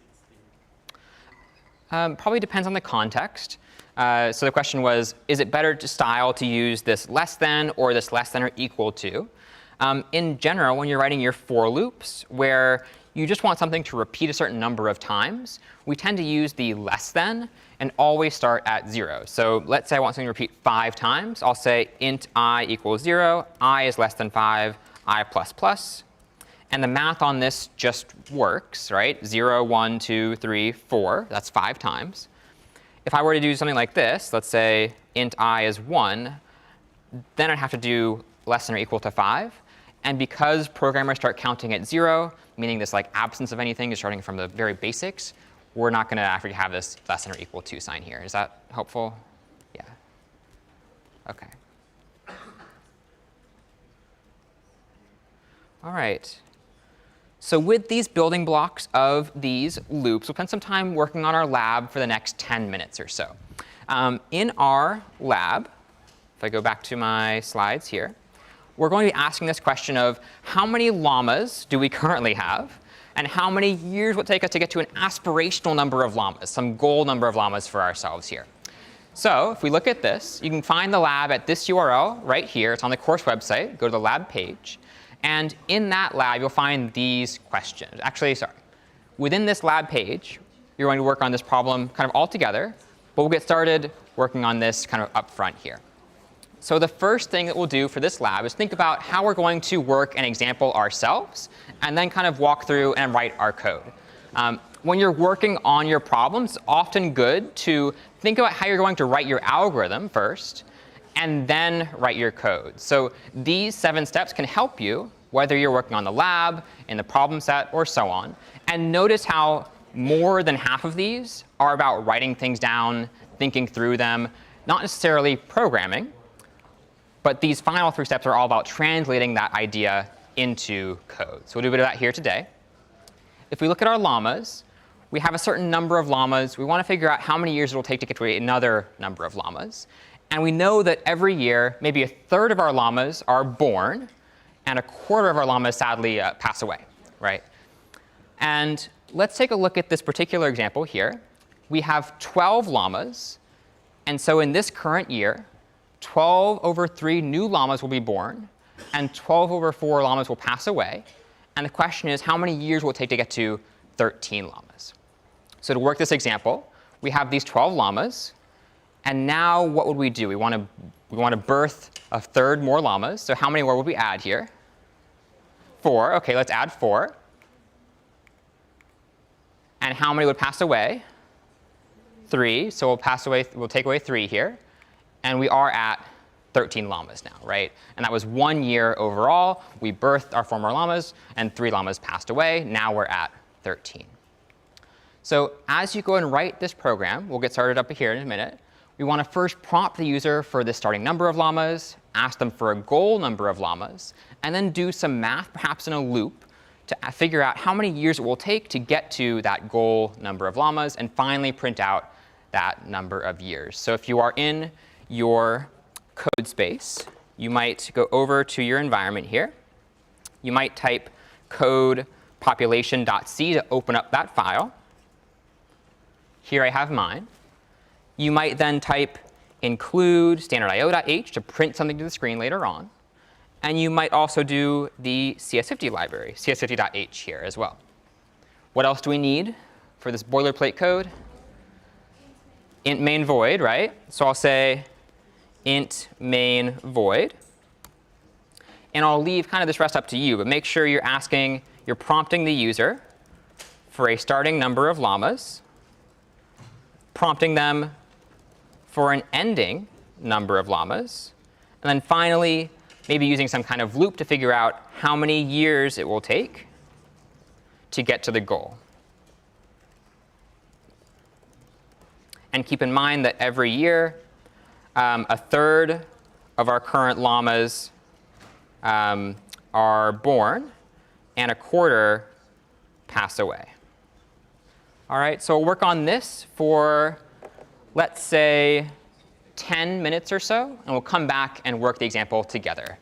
16? Probably depends on the context. So the question was, is it better to style to use this less than or this less than or equal to? In general, when you're writing your for loops, where you just want something to repeat a certain number of times, we tend to use the less than and always start at 0. So let's say I want something to repeat 5 times. I'll say int I equals 0. I is less than 5. I plus plus. And the math on this just works, right? 0, 1, 2, 3, 4. That's 5 times. If I were to do something like this, let's say int I is 1, then I'd have to do less than or equal to 5. And because programmers start counting at 0, meaning this like absence of anything is starting from the very basics, we're not going to actually have this less than or equal to sign here. Is that helpful? Yeah. OK. All right. So with these building blocks of these loops, we'll spend some time working on our lab for the next 10 minutes or so. In our lab, if I go back to my slides here, we're going to be asking this question of how many llamas do we currently have, and how many years will it take us to get to an aspirational number of llamas, some goal number of llamas for ourselves here. So if we look at this, you can find the lab at this URL right here. It's on the course website. Go to the lab page. And in that lab, you'll find these questions. Actually, sorry. Within this lab page, you're going to work on this problem kind of all together. But we'll get started working on this kind of up front here. So the first thing that we'll do for this lab is think about how we're going to work an example ourselves, and then kind of walk through and write our code. When you're working on your problems, it's often good to think about how you're going to write your algorithm first, and then write your code. So these 7 steps can help you, whether you're working on the lab, in the problem set, or so on. And notice how more than half of these are about writing things down, thinking through them, not necessarily programming. But these final 3 steps are all about translating that idea into code. So we'll do a bit of that here today. If we look at our llamas, we have a certain number of llamas. We want to figure out how many years it will take to get to another number of llamas. And we know that every year, maybe a third of our llamas are born, and a quarter of our llamas sadly pass away, right? And let's take a look at this particular example here. We have 12 llamas. And so in this current year, 12 over 3 new llamas will be born, and 12 over 4 llamas will pass away. And the question is, how many years will it take to get to 13 llamas? So to work this example, we have these 12 llamas. And now what would we do? We want to birth a third more llamas. So how many more would we add here? 4. OK, let's add 4. And how many would pass away? 3. So we'll take away 3 here. And we are at 13 llamas now, right? And that was 1 year overall. We birthed our 4 more llamas, and 3 llamas passed away. Now we're at 13. So as you go and write this program, we'll get started up here in a minute. We want to first prompt the user for the starting number of llamas, ask them for a goal number of llamas, and then do some math, perhaps in a loop, to figure out how many years it will take to get to that goal number of llamas, and finally print out that number of years. So if you are in your code space, you might go over to your environment here. You might type code population.c to open up that file. Here I have mine. You might then type include standard.io.h to print something to the screen later on. And you might also do the CS50 library, CS50.h here as well. What else do we need for this boilerplate code? Int main void, right? So I'll say int main void. And I'll leave kind of this rest up to you, but make sure you're prompting the user for a starting number of llamas, prompting them for an ending number of llamas, and then finally, maybe using some kind of loop to figure out how many years it will take to get to the goal. And keep in mind that every year, a third of our current llamas are born, and a quarter pass away. All right, so we'll work on this for, let's say, 10 minutes or so, and we'll come back and work the example together.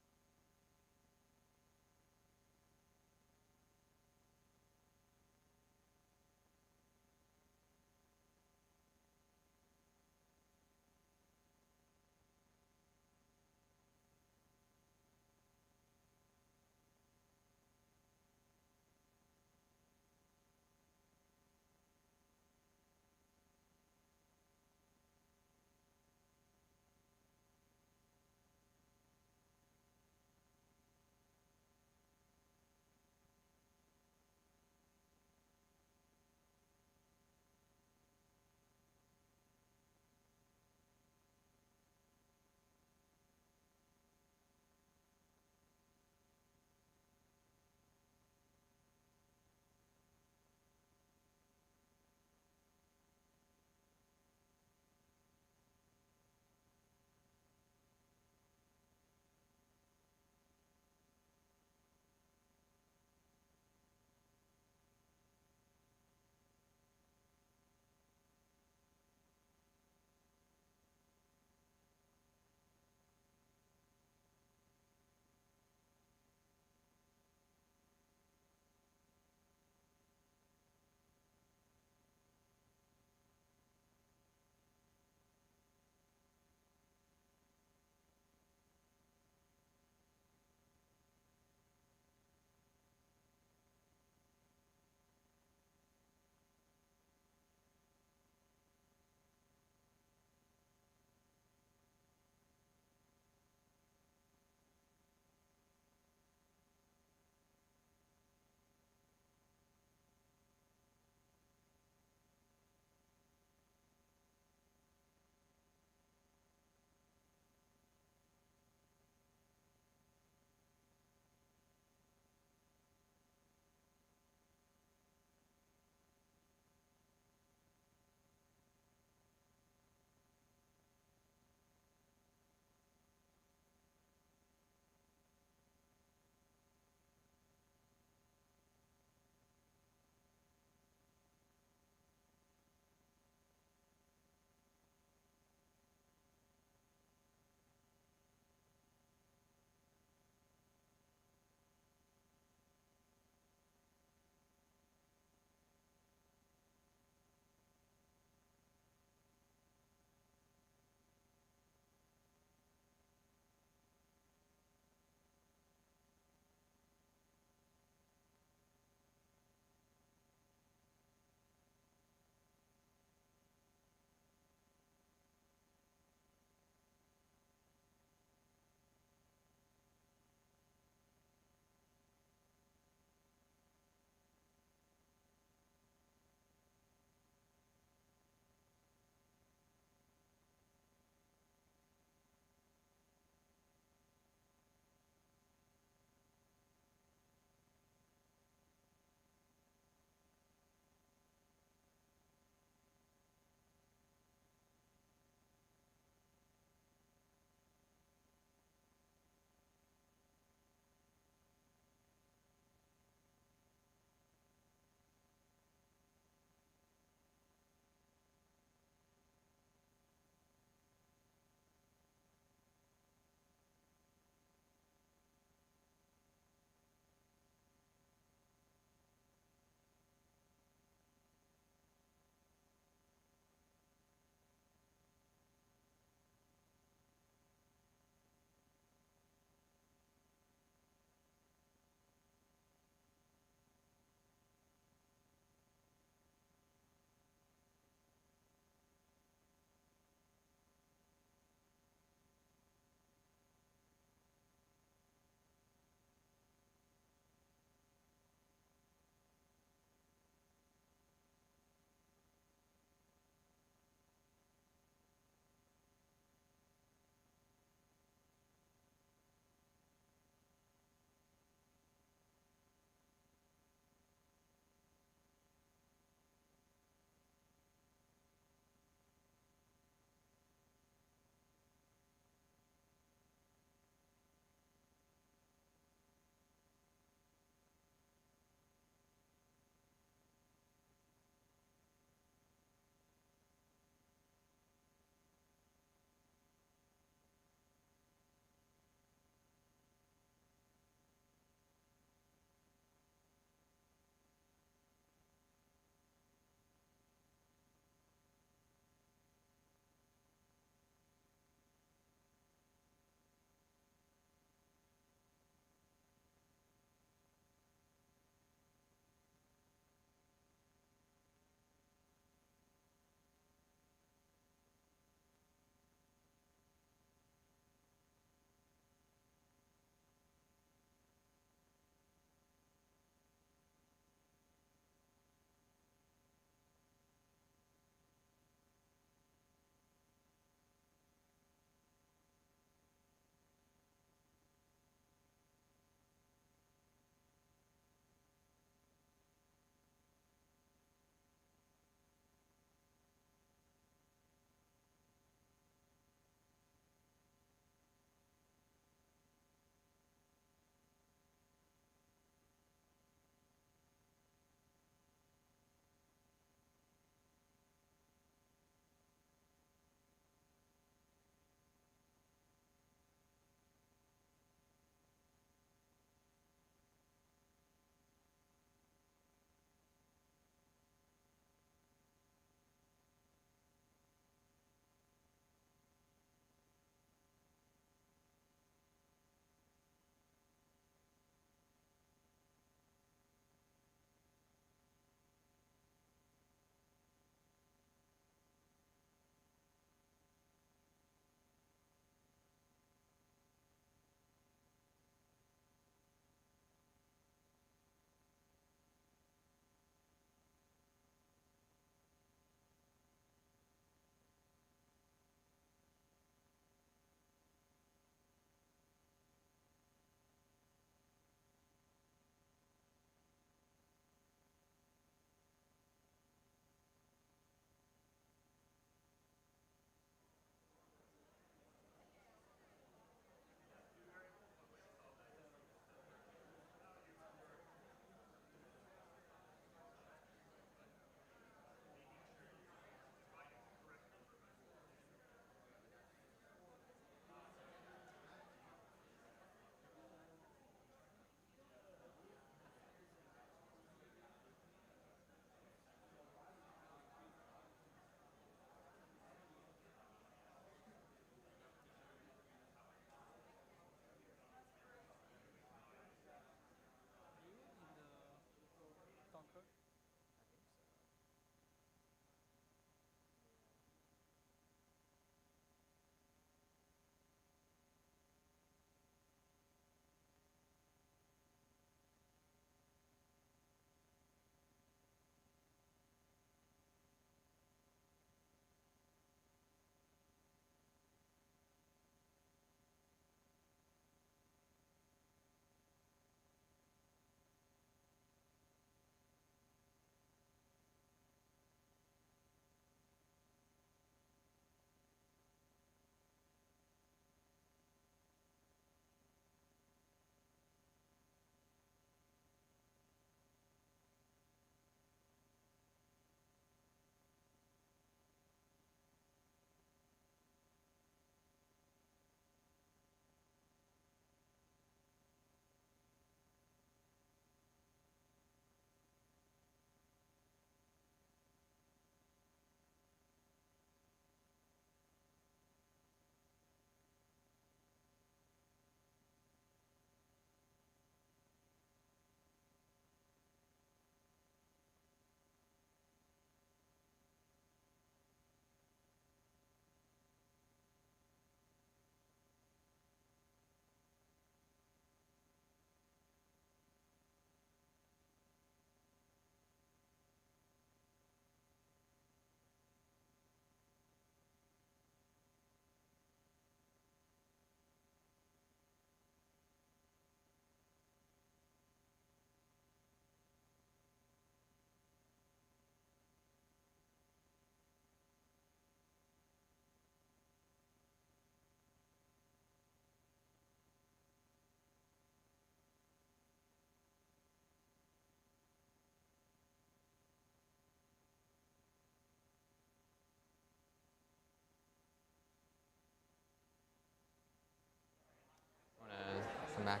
Come back.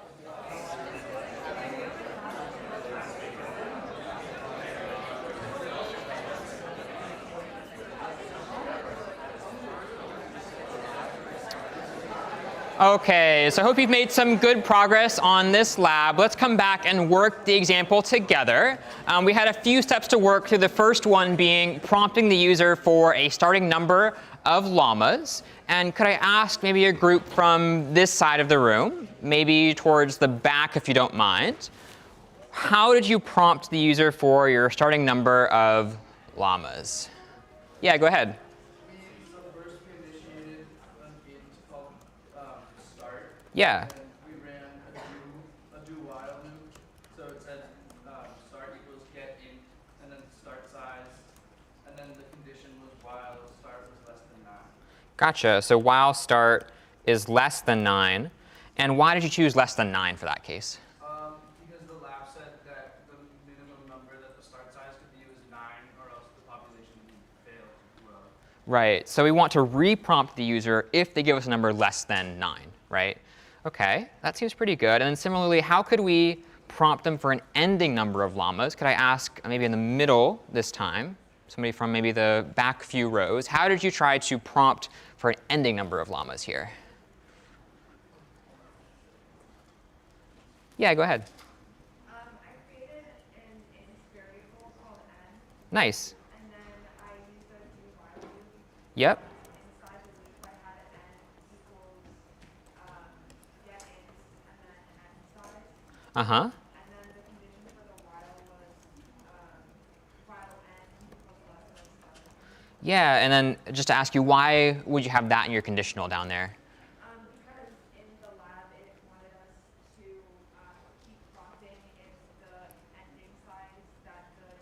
OK, so I hope you've made some good progress on this lab. Let's come back and work the example together. We had a few steps to work through, the first one being prompting the user for a starting number of llamas. And could I ask maybe a group from this side of the room, maybe towards the back if you don't mind, how did you prompt the user for your starting number of llamas? Yeah, go ahead. Yeah. And we ran a do while loop. So it said start equals get int, and then start size, and then the condition was while start was less than 9. Gotcha. So while start is less than 9. And why did you choose less than 9 for that case? Because the lab said that the minimum number that the start size could be was 9, or else the population would fail to grow. Right. So we want to reprompt the user if they give us a number less than 9, right? OK, that seems pretty good. And then similarly, how could we prompt them for an ending number of llamas? Could I ask maybe in the middle this time, somebody from maybe the back few rows, how did you try to prompt for an ending number of llamas here? Yeah, go ahead. I created an int variable called n. Nice. And then I used a do while loop. Yep. Inside the loop, I had an n equals get int and then n size. Uh-huh. And then the condition for the while was while n equals less than start. Yeah, and then just to ask you, why would you have that in your conditional down there? Because in the lab, it wanted us to keep prompting if the ending size that the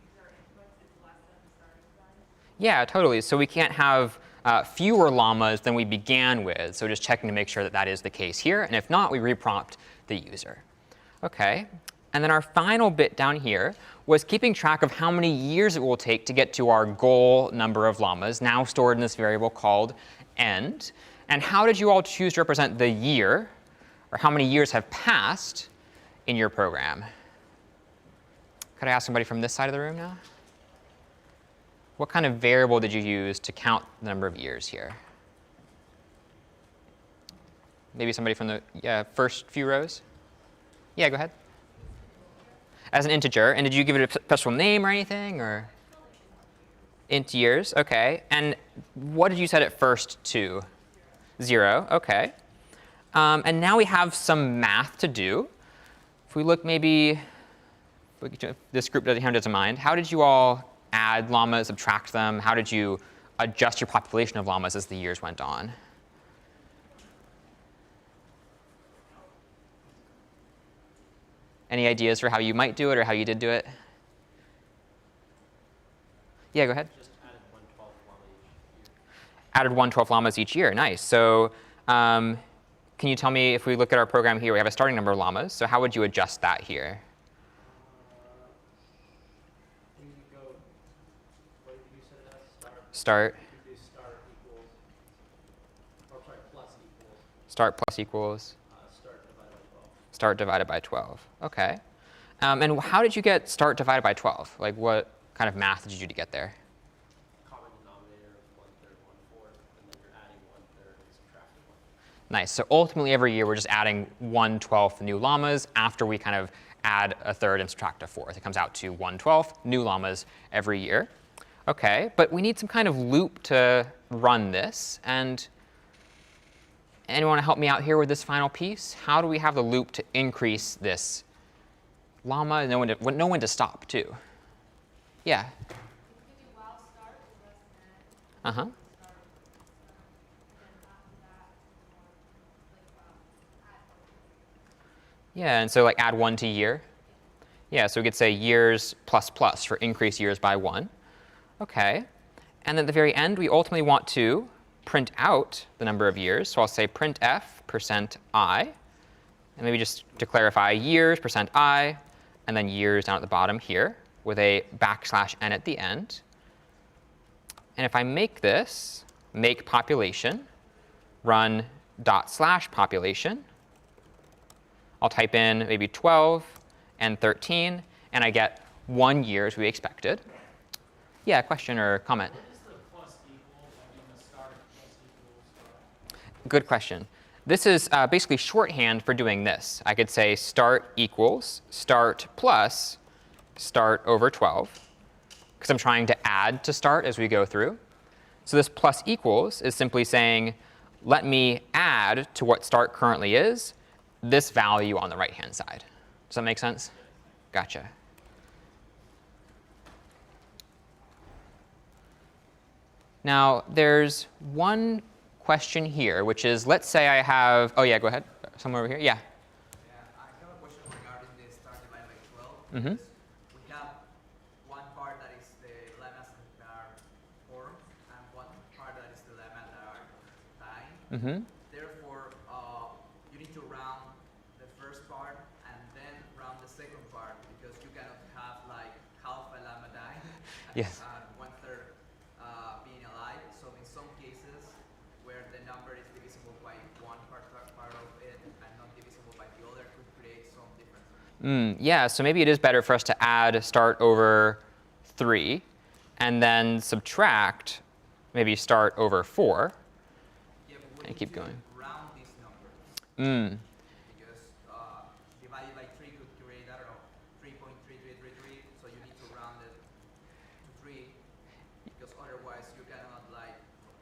user inputs is less than the starting size. Yeah, totally. So we can't have fewer llamas than we began with. So just checking to make sure that that is the case here. And if not, we reprompt the user. OK. And then our final bit down here was keeping track of how many years it will take to get to our goal number of llamas, now stored in this variable called end. And how did you all choose to represent the year, or how many years have passed in your program? Could I ask somebody from this side of the room now? What kind of variable did you use to count the number of years here? Maybe somebody from the first few rows? Yeah, go ahead. As an integer. And did you give it a special name or anything? Or int years. OK. And what did you set it first to? 0. OK. And now we have some math to do. If we look maybe, this group doesn't mind, how did you all add llamas, subtract them? How did you adjust your population of llamas as the years went on? Any ideas for how you might do it or how you did do it? Yeah, go ahead. Just added 1/12 llama each year. Added 1/12 llamas each year. Nice. So can you tell me, if we look at our program here, we have a starting number of llamas. So how would you adjust that here? We could go, what did you set it as? Start. We could do start equals, or sorry, plus equals, Start plus equals. start divided by 12. Start divided by 12. OK. And how did you get start divided by 12? Like, what kind of math did you do to get there? Common denominator of 1/3, 1/4, and then you're adding 1/3 and subtracting 1/3. Nice. So ultimately, every year, we're just adding 1/12 new llamas after we kind of add a third and subtract a fourth. It comes out to 1/12 new llamas every year. OK. But we need some kind of loop to run this. And anyone want to help me out here with this final piece? How do we have the loop to increase this llama? Know when to stop, too. Yeah. You could do while start is less than n. Uh-huh. Start, and then after that, add one. Yeah, and so like add 1 to year. Yeah, so we could say years plus plus for increase years by 1. OK. And then at the very end, we ultimately want to print out the number of years. So I'll say printf %i. And maybe just to clarify, years %i, and then years down at the bottom here with a \n at the end. And if I make this, make population, run /population, I'll type in maybe 12 and 13, and I get 1 year as we expected. Yeah, question or comment? What is the plus equal? I mean, the start plus equals start. Good question. This is basically shorthand for doing this. I could say start equals start plus start over 12, because I'm trying to add to start as we go through. So this plus equals is simply saying, let me add to what start currently is this value on the right-hand side. Does that make sense? Gotcha. Now, there's one question here, which is, let's say I have, oh yeah, go ahead. Somewhere over here. Yeah. Yeah, I have a question regarding the start divided by 12. Mm-hmm. We have one part that is the llamas that are born and one part that is the llamas that are dying. Mm-hmm. Therefore, you need to round the first part and then round the second part because you cannot have like half a llama dying Yes. and 1/3 being alive. So in some cases where the number is divisible by one part of it and not divisible by the other could create some difference. Yeah, so maybe it is better for us to add start over 3 and then subtract maybe start over 4 Yeah, but we and need keep to going. round these numbers because divided by 3 could create, I don't know, 3.3333. So you need to round it to 3 because otherwise you cannot like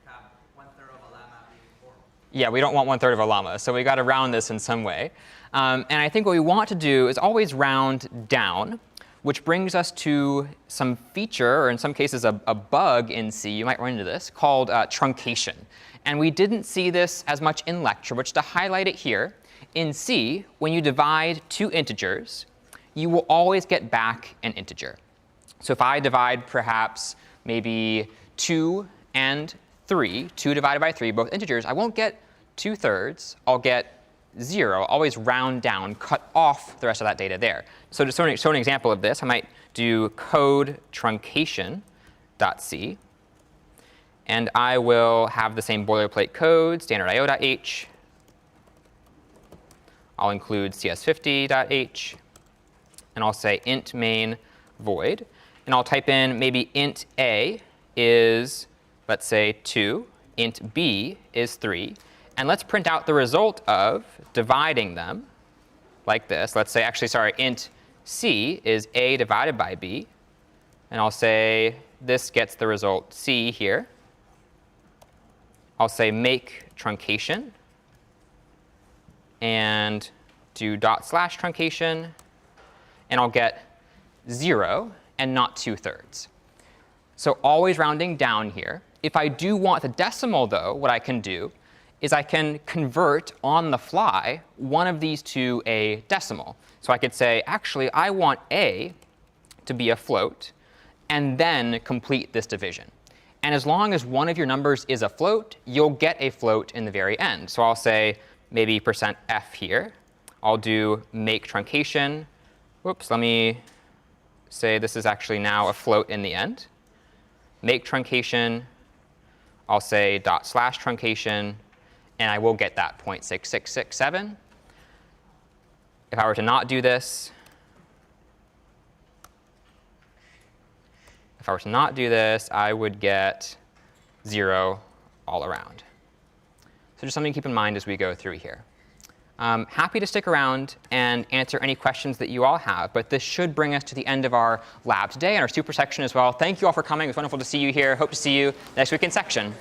have 1/3 of a llama being born. Yeah, we don't want 1/3 of a llama, so we got to round this in some way. And I think what we want to do is always round down, which brings us to some feature, or in some cases a bug in C, you might run into this, called truncation. And we didn't see this as much in lecture, but just to highlight it here, in C, when you divide two integers, you will always get back an integer. So if I divide perhaps maybe 2 and 3, 2 divided by 3, both integers, I won't get 2/3, I'll get 0. I'll always round down, cut off the rest of that data there. So to show an example of this, I might do code truncation.c. And I will have the same boilerplate code, standard.io.h. I'll include CS50.h. And I'll say int main void. And I'll type in maybe int a is, let's say, 2. Int b is 3. And let's print out the result of dividing them like this. Let's say, actually, sorry, int c is a divided by b. And I'll say this gets the result c here. I'll say make truncation and do /truncation. And I'll get 0 and not 2/3. So always rounding down here. If I do want the decimal, though, what I can do is I can convert on the fly one of these to a decimal. So I could say, actually, I want a to be a float, and then complete this division. And as long as one of your numbers is a float, you'll get a float in the very end. So I'll say maybe %f here. I'll do make truncation. Whoops, let me say this is actually now a float in the end. Make truncation. I'll say /truncation. And I will get that 0.6667. If I were to not do this, I would get 0 all around. So just something to keep in mind as we go through here. Happy to stick around and answer any questions that you all have, but this should bring us to the end of our lab today and our super section as well. Thank you all for coming. It's wonderful to see you here. Hope to see you next week in section.